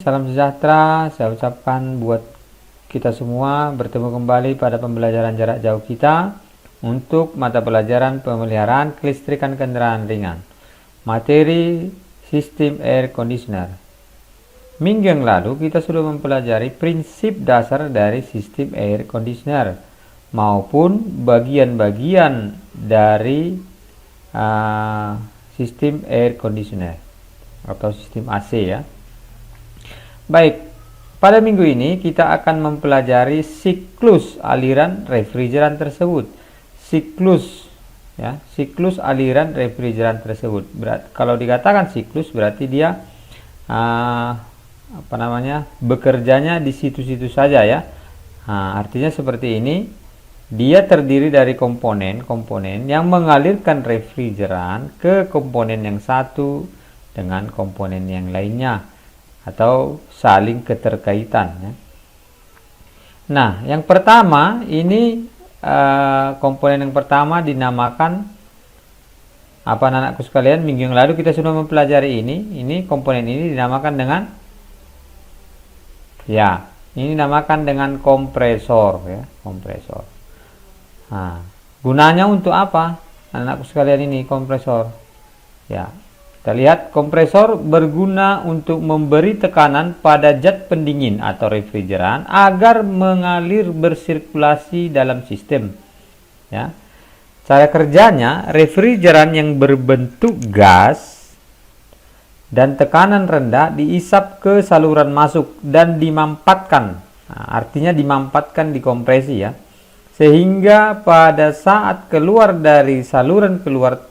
salam sejahtera saya ucapkan buat kita semua. Bertemu kembali pada pembelajaran jarak jauh kita untuk mata pelajaran pemeliharaan kelistrikan kendaraan ringan. Materi sistem air conditioner. Minggu yang lalu kita sudah mempelajari prinsip dasar dari sistem air conditioner maupun bagian-bagian dari sistem air conditioner atau sistem AC ya. Baik, pada minggu ini kita akan mempelajari siklus aliran refrigeran tersebut. Siklus aliran refrigeran tersebut. Kalau dikatakan siklus berarti dia bekerjanya di situ-situ saja ya. Artinya seperti ini. Dia terdiri dari komponen-komponen yang mengalirkan refrigeran ke komponen yang satu dengan komponen yang lainnya atau saling keterkaitan ya. Nah, yang pertama ini komponen yang pertama dinamakan apa anak-anakku sekalian? Minggu yang lalu kita sudah mempelajari ini. Ini komponen ini dinamakan dengan ini dinamakan dengan kompresor ya, kompresor. Nah, gunanya untuk apa anak-anakku sekalian ini kompresor? Ya, kita lihat kompresor berguna untuk memberi tekanan pada zat pendingin atau refrigeran agar mengalir bersirkulasi dalam sistem. Ya. Cara kerjanya, refrigeran yang berbentuk gas dan tekanan rendah diisap ke saluran masuk dan dimampatkan. Nah, artinya dimampatkan, dikompresi ya. Sehingga pada saat keluar dari saluran keluar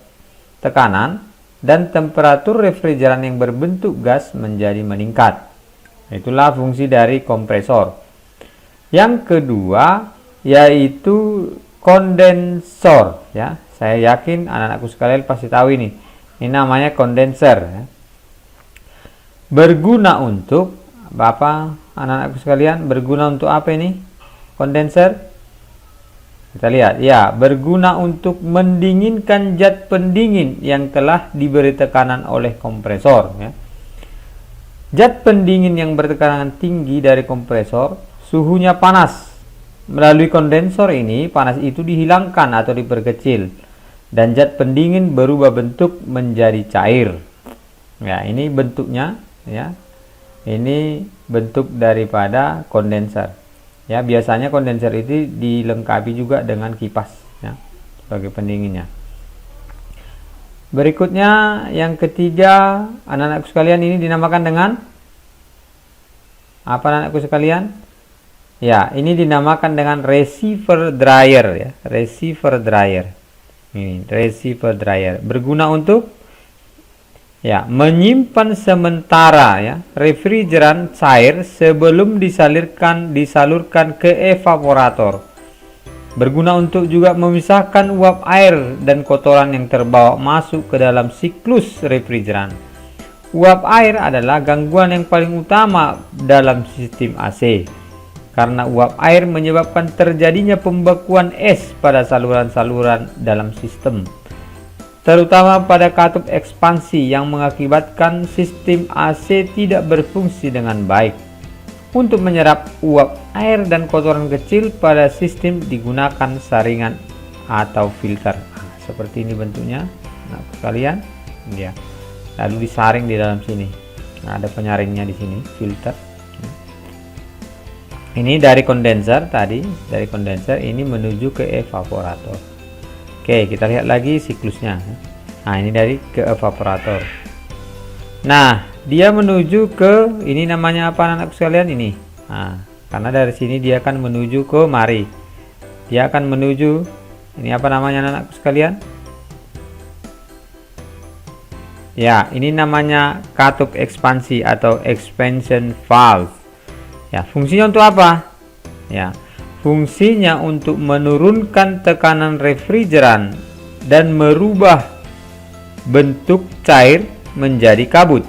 tekanan dan temperatur refrigeran yang berbentuk gas menjadi meningkat. Itulah fungsi dari kompresor. Yang kedua yaitu kondensor ya. Saya yakin anak-anakku sekalian pasti tahu ini. Ini namanya kondenser ya. Berguna untuk apa anak-anakku sekalian? Berguna untuk apa ini? Kondenser? Kita lihat ya, berguna untuk mendinginkan zat pendingin yang telah diberi tekanan oleh kompresor ya. Zat pendingin yang bertekanan tinggi dari kompresor suhunya panas. Melalui kondensor ini panas itu dihilangkan atau diperkecil dan zat pendingin berubah bentuk menjadi cair. Ya, ini bentuknya ya. Ini bentuk daripada kondenser. Ya, biasanya kondenser itu dilengkapi juga dengan kipas ya, sebagai pendinginnya. Berikutnya yang ketiga, anak-anakku sekalian, ini dinamakan dengan apa anak-anakku sekalian? Ya, ini dinamakan dengan receiver dryer ya, receiver dryer. Ini receiver dryer berguna untuk menyimpan sementara ya refrigeran cair sebelum disalurkan ke evaporator. Berguna untuk juga memisahkan uap air dan kotoran yang terbawa masuk ke dalam siklus refrigeran. Uap air adalah gangguan yang paling utama dalam sistem AC karena uap air menyebabkan terjadinya pembekuan es pada saluran-saluran dalam sistem, terutama pada katup ekspansi yang mengakibatkan sistem AC tidak berfungsi dengan baik. Untuk menyerap uap air dan kotoran kecil pada sistem digunakan saringan atau filter. Seperti ini bentuknya, nah sekalian, ya. Lalu disaring di dalam sini. Nah, ada penyaringnya di sini, filter. Ini dari kondenser tadi, dari kondenser ini menuju ke evaporator. Oke, kita lihat lagi siklusnya. Nah, ini dari ke evaporator. Nah, dia menuju ke, ini namanya apa anak-anak sekalian ini? Nah, karena dari sini dia akan menuju ke mari. Dia akan menuju, ini apa namanya anak-anak sekalian? Ya, ini namanya katup ekspansi atau expansion valve. Ya, fungsinya untuk apa? Ya, fungsinya untuk menurunkan tekanan refrigeran dan merubah bentuk cair menjadi kabut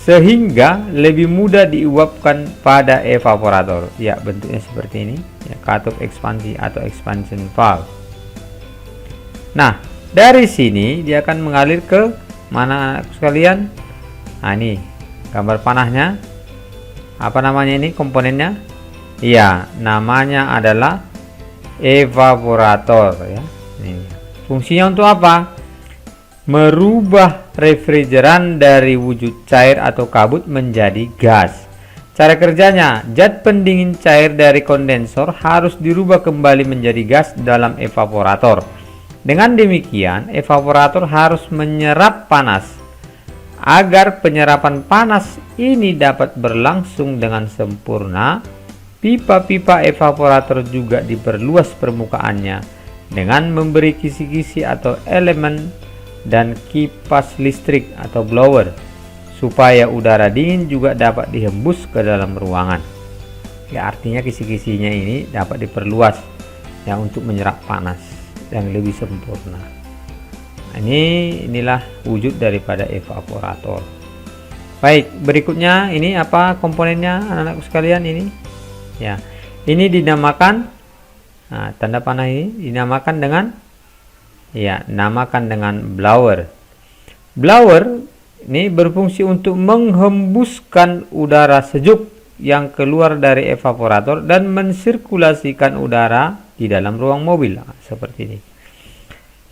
sehingga lebih mudah diuapkan pada evaporator. Ya, bentuknya seperti ini ya, katup ekspansi atau expansion valve. Nah, dari sini dia akan mengalir ke mana sekalian? Nah, ini gambar panahnya. Apa namanya ini komponennya? Iya, namanya adalah evaporator ya. Ini. Fungsinya untuk apa? Merubah refrigeran dari wujud cair atau kabut menjadi gas. Cara kerjanya, zat pendingin cair dari kondensor harus dirubah kembali menjadi gas dalam evaporator. Dengan demikian, evaporator harus menyerap panas. Agar penyerapan panas ini dapat berlangsung dengan sempurna, pipa-pipa evaporator juga diperluas permukaannya dengan memberi kisi-kisi atau elemen dan kipas listrik atau blower, supaya udara dingin juga dapat dihembus ke dalam ruangan. Ya, artinya kisi-kisinya ini dapat diperluas ya untuk menyerap panas yang lebih sempurna. Nah, inilah wujud daripada evaporator. Baik, berikutnya ini apa komponennya anak-anakku sekalian ini? Ya, ini dinamakan tanda panah ini dinamakan dengan namakan dengan blower. Blower ini berfungsi untuk menghembuskan udara sejuk yang keluar dari evaporator dan mensirkulasikan udara di dalam ruang mobil. Nah, seperti ini.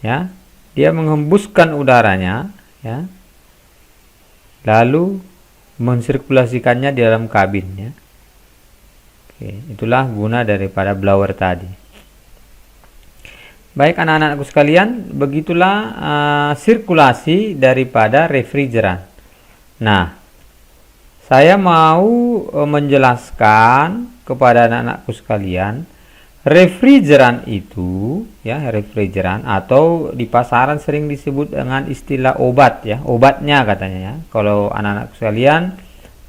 Ya, dia menghembuskan udaranya, ya, lalu mensirkulasikannya di dalam kabin. Ya. Oke, itulah guna daripada blower tadi. Baik anak-anakku sekalian, begitulah sirkulasi daripada refrigeran. Nah, saya mau menjelaskan kepada anak-anakku sekalian, refrigeran itu ya, refrigeran atau di pasaran sering disebut dengan istilah obat ya, obatnya katanya ya. Kalau anak-anakku sekalian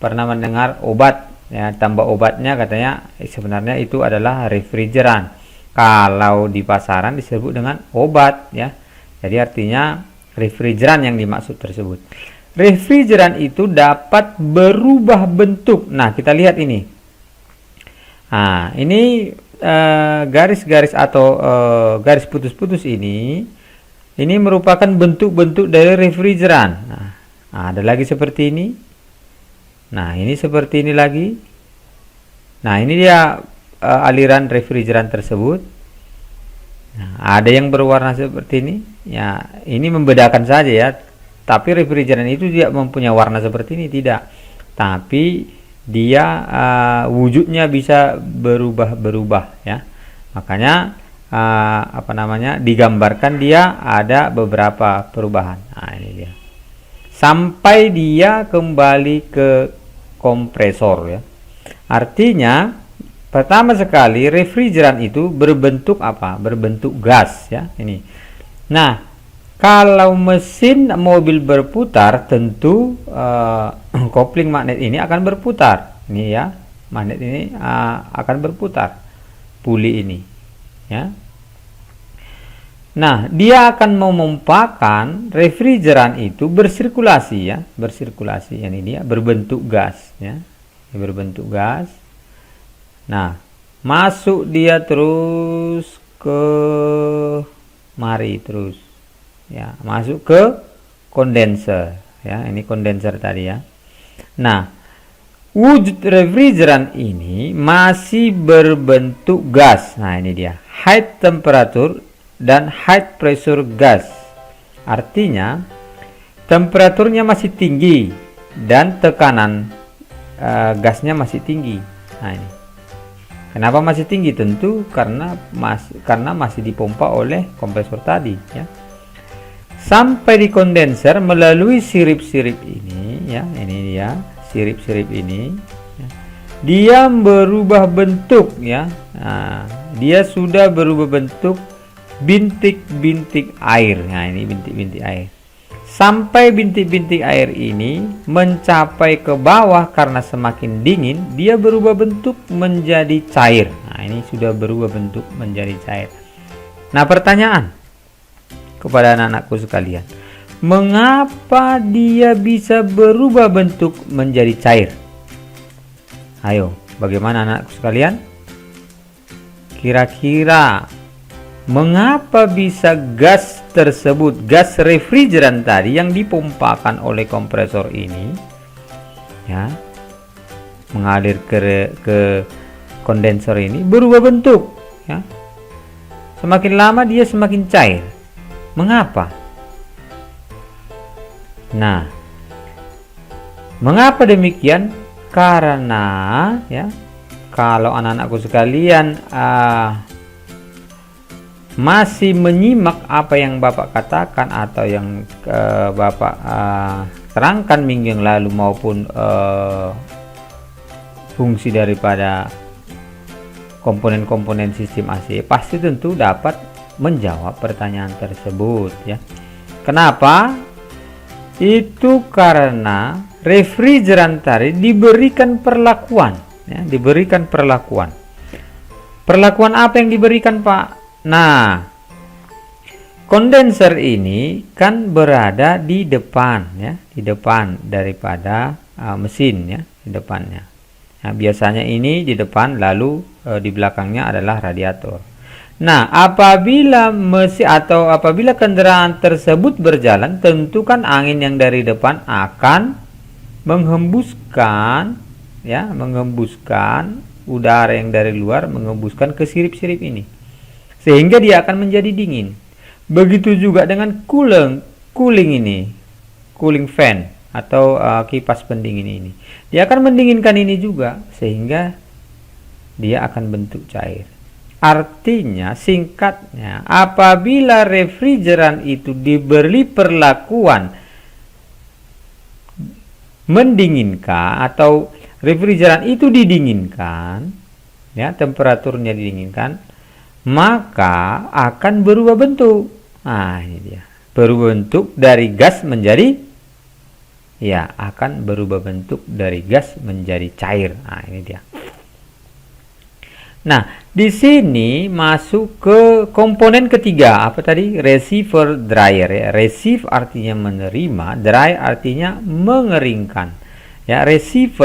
pernah mendengar obat ya, tambah obatnya katanya sebenarnya itu adalah refrigeran. Kalau di pasaran disebut dengan obat ya. Jadi artinya refrigeran yang dimaksud tersebut. Refrigeran itu dapat berubah bentuk. Nah, kita lihat ini. Nah, ini garis-garis atau garis putus-putus ini merupakan bentuk-bentuk dari refrigeran. Nah, ada lagi seperti ini. Nah, ini seperti ini lagi. Nah, ini dia aliran refrigeran tersebut. Nah, ada yang berwarna seperti ini ya, ini membedakan saja ya, tapi refrigeran itu tidak mempunyai warna seperti ini, tidak, tapi dia wujudnya bisa berubah-berubah ya, makanya digambarkan dia ada beberapa perubahan. Nah, ini dia sampai dia kembali ke kompresor ya. Artinya pertama sekali refrigeran itu berbentuk apa? Berbentuk gas ya, ini. Nah, kalau mesin mobil berputar tentu kopling magnet ini akan berputar. Ini ya, magnet ini akan berputar. Puli ini ya. Nah, dia akan memompakan refrigeran itu bersirkulasi ya, bersirkulasi. Ini dia berbentuk gas ya. Ini berbentuk gas. Nah, masuk dia terus ke mari terus ya, masuk ke kondenser ya, ini kondenser tadi ya. Nah, wujud refrigeran ini masih berbentuk gas. Nah, ini dia high temperature dan high pressure gas. Artinya temperaturnya masih tinggi dan tekanan gasnya masih tinggi. Nah, ini kenapa masih tinggi? Tentu karena masih dipompa oleh kompresor tadi ya. Sampai di kondenser melalui sirip-sirip ini ya, ini dia sirip-sirip ini ya. Dia berubah bentuk ya. Nah, dia sudah berubah bentuk bintik-bintik air. Nah, ini bintik-bintik air. Sampai bintik-bintik air ini mencapai ke bawah karena semakin dingin, dia berubah bentuk menjadi cair. Nah, ini sudah berubah bentuk menjadi cair. Nah, pertanyaan kepada anak-anakku sekalian, mengapa dia bisa berubah bentuk menjadi cair? Ayo, bagaimana anak-anakku sekalian? Kira-kira mengapa bisa gas tersebut, gas refrigeran tadi yang dipompakan oleh kompresor ini ya, mengalir ke kondensor ini berubah bentuk, ya. Semakin lama dia semakin cair. Mengapa? Nah, mengapa demikian? Karena ya, kalau anak-anakku sekalian masih menyimak apa yang Bapak katakan atau yang Bapak terangkan minggu yang lalu maupun fungsi daripada komponen-komponen sistem AC, pasti tentu dapat menjawab pertanyaan tersebut, ya. Kenapa? Itu karena refrigeran tadi diberikan perlakuan, ya, diberikan perlakuan. Perlakuan apa yang diberikan, Pak? Nah, kondenser ini kan berada di depan, ya, di depan daripada mesin, ya, di depannya. Nah, biasanya ini di depan, lalu di belakangnya adalah radiator. Nah, apabila mesin atau apabila kendaraan tersebut berjalan, tentu kan angin yang dari depan akan menghembuskan, ya, menghembuskan udara yang dari luar, menghembuskan ke sirip-sirip ini, sehingga dia akan menjadi dingin. Begitu juga dengan cooling ini, cooling fan atau kipas pendingin ini. Dia akan mendinginkan ini juga, sehingga dia akan bentuk cair. Artinya, singkatnya, apabila refrigeran itu diberi perlakuan mendinginkan atau refrigeran itu didinginkan, ya, temperaturnya didinginkan, maka akan berubah bentuk. Nah, ini dia. Berubah bentuk dari gas menjadi, ya, akan berubah bentuk dari gas menjadi cair. Nah, ini dia. Nah, di sini masuk ke komponen ketiga. Apa tadi? Receiver dryer, ya. Receive artinya menerima, dry artinya mengeringkan. Ya, receive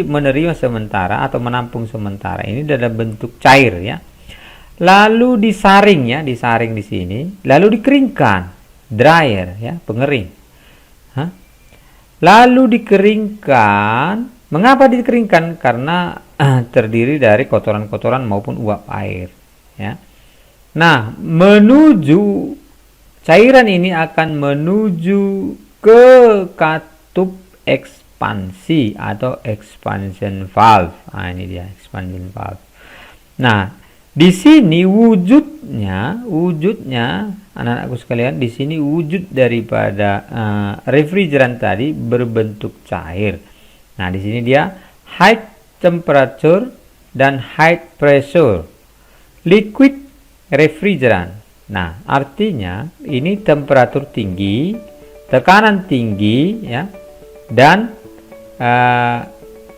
menerima sementara atau menampung sementara. Ini dalam bentuk cair, ya. Lalu disaring, ya, disaring di sini, lalu dikeringkan, dryer, ya, pengering. Lalu dikeringkan. Mengapa dikeringkan? Karena terdiri dari kotoran-kotoran maupun uap air, ya. Nah, menuju cairan ini akan menuju ke katup ekspansi atau expansion valve. Nah, ini dia expansion valve. Nah, di sini wujudnya anak-anakku sekalian, di sini wujud daripada refrigeran tadi berbentuk cair. Nah, di sini dia high temperature dan high pressure liquid refrigeran. Nah, artinya ini temperatur tinggi, tekanan tinggi, ya, dan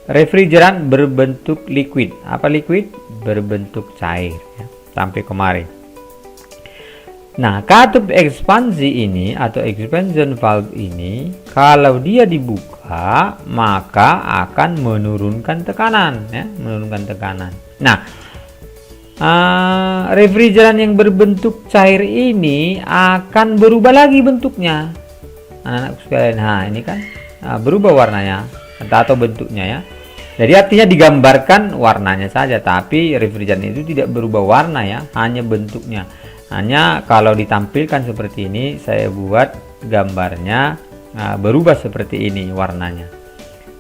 refrigeran berbentuk liquid. Apa liquid? Berbentuk cair, ya, sampai kemari. Nah, katup ekspansi ini atau expansion valve ini, kalau dia dibuka maka akan menurunkan tekanan, ya, menurunkan tekanan. Nah, refrigeran yang berbentuk cair ini akan berubah lagi bentuknya, anak-anak sekalian. Nah, ini kan berubah warnanya atau bentuknya, ya. Jadi artinya digambarkan warnanya saja, tapi refrigeran itu tidak berubah warna, ya, hanya bentuknya. Hanya kalau ditampilkan seperti ini, saya buat gambarnya berubah seperti ini warnanya,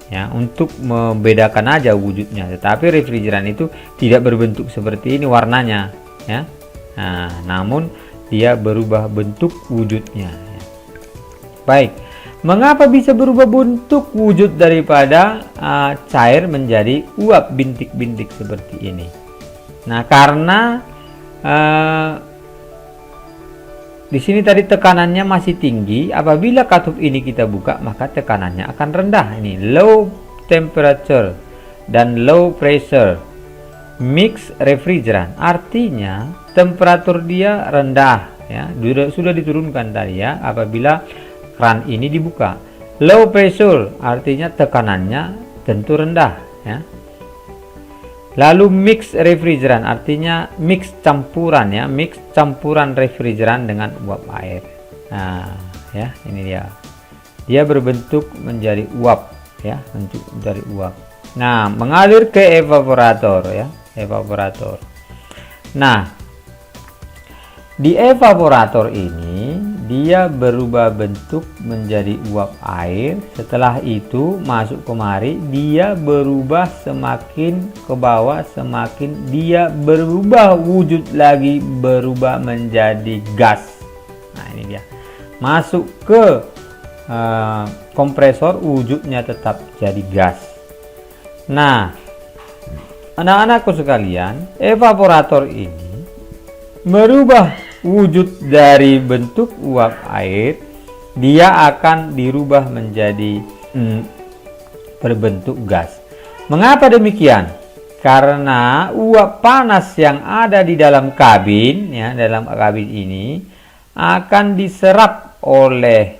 ya, untuk membedakan aja wujudnya. Tetapi refrigeran itu tidak berbentuk seperti ini warnanya, ya. Nah, namun dia berubah bentuk wujudnya, ya. Baik. Mengapa bisa berubah bentuk wujud daripada cair menjadi uap bintik-bintik seperti ini? Nah, karena di sini tadi tekanannya masih tinggi. Apabila katup ini kita buka, maka tekanannya akan rendah. Ini low temperature dan low pressure mix refrigeran. Artinya temperatur dia rendah, ya, sudah diturunkan tadi, ya, apabila keran ini dibuka. Low pressure artinya tekanannya tentu rendah, ya. Lalu mix refrigeran artinya mix campuran, ya, mix campuran refrigeran dengan uap air. Nah, ya, ini dia. Dia berbentuk menjadi uap, ya, bentuk dari uap. Nah, mengalir ke evaporator ya, evaporator. Nah, di evaporator ini dia berubah bentuk menjadi uap air. Setelah itu masuk kemari, dia berubah semakin ke bawah, semakin dia berubah wujud lagi, berubah menjadi gas. Nah, ini dia. Masuk ke kompresor, wujudnya tetap jadi gas. Nah, anak-anakku sekalian, evaporator ini merubah wujud dari bentuk uap air, dia akan dirubah menjadi berbentuk gas. Mengapa demikian? Karena uap panas yang ada di dalam kabin ya, dalam kabin ini akan diserap oleh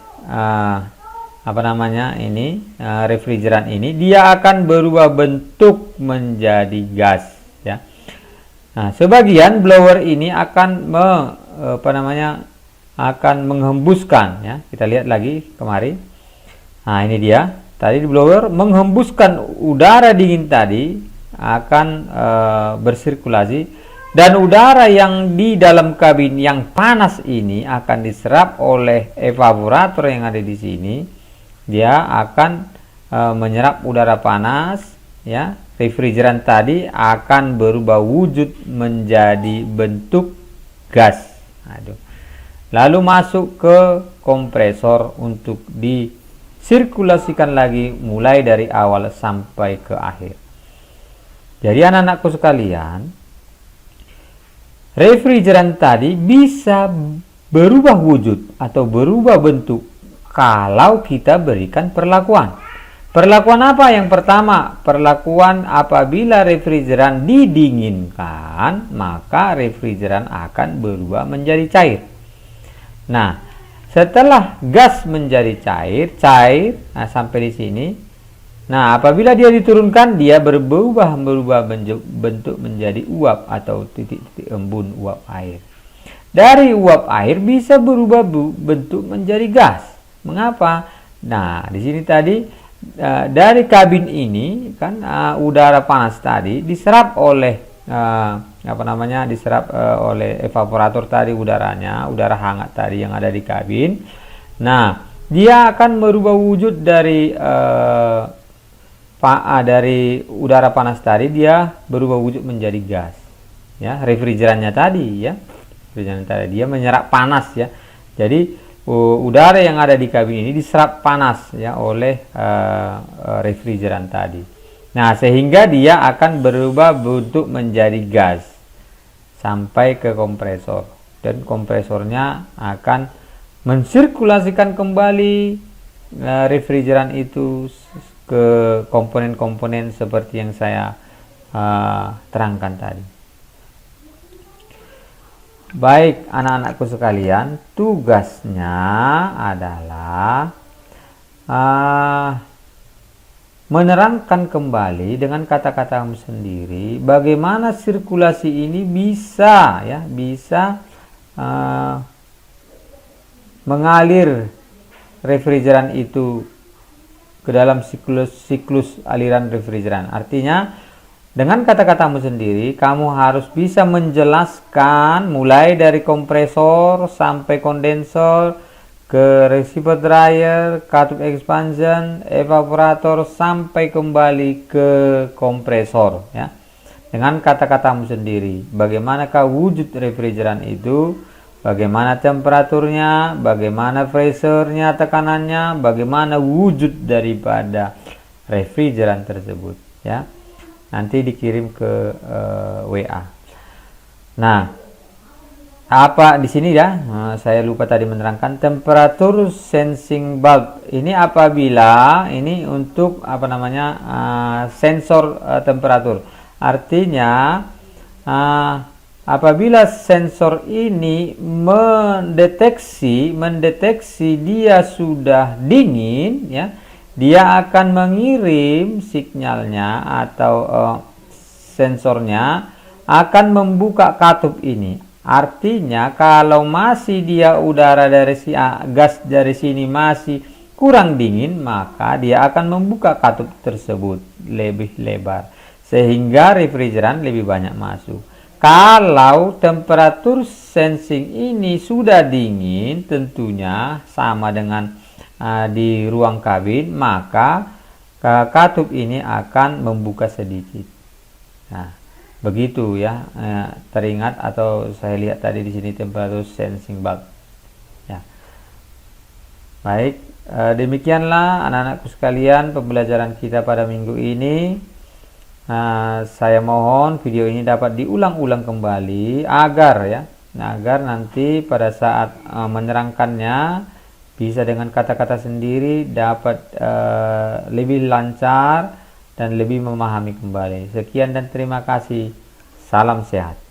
refrigeran ini, dia akan berubah bentuk menjadi gas ya. Nah, sebagian blower ini akan akan menghembuskan ya. Kita lihat lagi kemari. Nah, ini dia. Tadi di blower menghembuskan udara dingin tadi akan bersirkulasi, dan udara yang di dalam kabin yang panas ini akan diserap oleh evaporator yang ada di sini. Dia akan menyerap udara panas ya. Refrigeran tadi akan berubah wujud menjadi bentuk gas. Aduh. Lalu masuk ke kompresor untuk disirkulasikan lagi mulai dari awal sampai ke akhir. Jadi anak-anakku sekalian, refrigeran tadi bisa berubah wujud atau berubah bentuk kalau kita berikan perlakuan. Perlakuan apa? Yang pertama, perlakuan apabila refrigeran didinginkan, maka refrigeran akan berubah menjadi cair. Nah, setelah gas menjadi cair, nah sampai di sini. Nah, apabila dia diturunkan, dia berubah bentuk menjadi uap atau titik-titik embun uap air. Dari uap air bisa berubah bentuk menjadi gas. Mengapa? Nah, di sini tadi dari kabin ini kan udara panas tadi diserap oleh oleh evaporator tadi, udara hangat tadi yang ada di kabin. Nah, dia akan merubah wujud dari udara panas tadi, dia berubah wujud menjadi gas ya. Refrigerannya tadi ya, dia menyerap panas ya. Jadi udara yang ada di kabin ini diserap panas ya oleh refrigeran tadi. Nah, sehingga dia akan berubah bentuk menjadi gas sampai ke kompresor, dan kompresornya akan mensirkulasikan kembali refrigeran itu ke komponen-komponen seperti yang saya terangkan tadi. Baik anak-anakku sekalian, tugasnya adalah menerangkan kembali dengan kata-katamu sendiri bagaimana sirkulasi ini bisa mengalir refrigeran itu ke dalam siklus aliran refrigeran. Artinya dengan kata-katamu sendiri, kamu harus bisa menjelaskan mulai dari kompresor sampai kondensor, ke receiver dryer, katup expansion, evaporator, sampai kembali ke kompresor ya. Dengan kata-katamu sendiri, bagaimanakah wujud refrigeran itu, bagaimana temperaturnya, bagaimana pressure-nya, tekanannya, bagaimana wujud daripada refrigeran tersebut ya. Nanti dikirim ke WA. Nah, apa di sini ya? Saya lupa tadi menerangkan temperatur sensing bulb. Ini apabila ini untuk sensor temperatur. Artinya apabila sensor ini mendeteksi dia sudah dingin ya, dia akan mengirim sinyalnya atau sensornya akan membuka katup ini. Artinya kalau masih dia udara dari gas dari sini masih kurang dingin, maka dia akan membuka katup tersebut lebih lebar sehingga refrigeran lebih banyak masuk. Kalau temperatur sensing ini sudah dingin, tentunya sama dengan di ruang kabin, maka katup ini akan membuka sedikit. Nah, begitu ya, teringat atau saya lihat tadi di sini temperatur sensing bulb. Ya. Baik, demikianlah anak-anakku sekalian pembelajaran kita pada minggu ini. Saya mohon video ini dapat diulang-ulang kembali agar nanti pada saat menerangkannya bisa dengan kata-kata sendiri dapat lebih lancar dan lebih memahami kembali. Sekian dan terima kasih. Salam sehat.